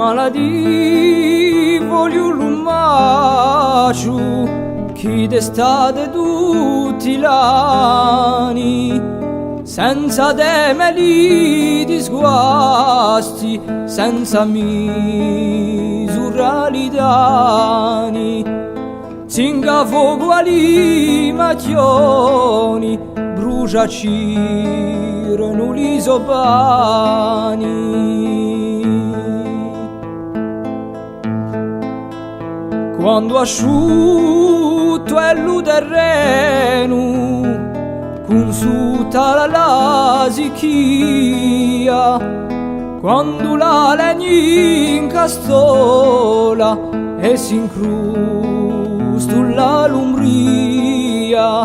maladì voglio l'umaciu chi d'estate tutti l'anni senza demeli disguasti senza misurali danni zinga fuoco ali macchioni brucia cirano l'isobani quando asciutto è il terreno consulta la lasichia quando la legna incastola e si incrusta la lumbria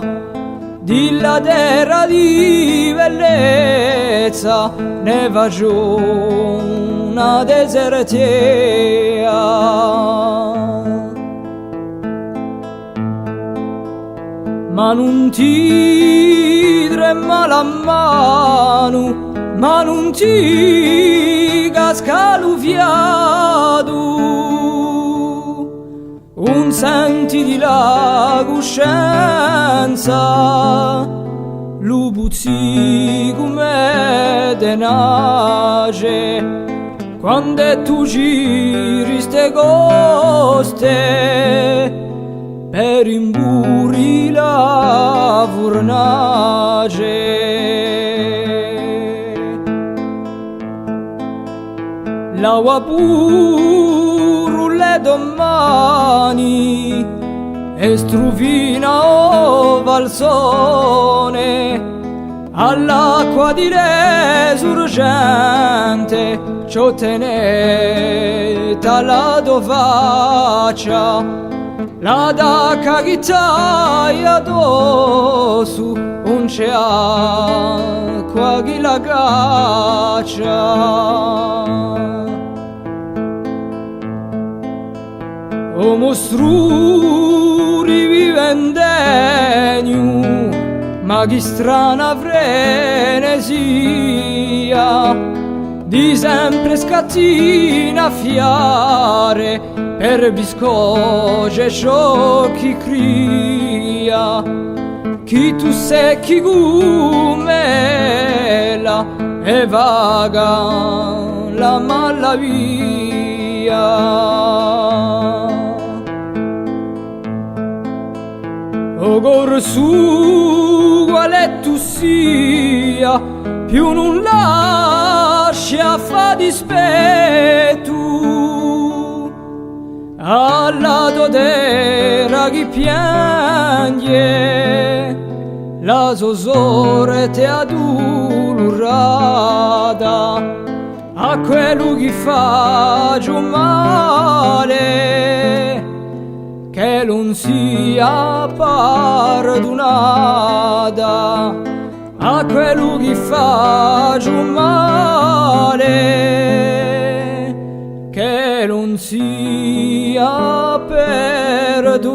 di la terra di bellezza ne va giù una desertea ma non ti trema la mano, ma non ti casca lo fiato, un senti di la coscienza, lo puzzi come tenace, quando tu giri ste coste, per imburi la fornace l'acqua puro le domani e struvina o valsone all'acqua di resurgente ciò teneta la dovaccia la dacca che t'hai addosso non c'è acqua che la caccia o mostru rivive in degno ma che strana frenesia di sempre scattina fiare per biscoce ciò chi cria chi tu secchi gumela e vaga la malavia o gorsu quale tu sia più non lascia fa dispetto alla dodera chi piange la sosore te adulurata a quello che fa giù male che non sia pardonata a quello che fa giù male che non sia perdonata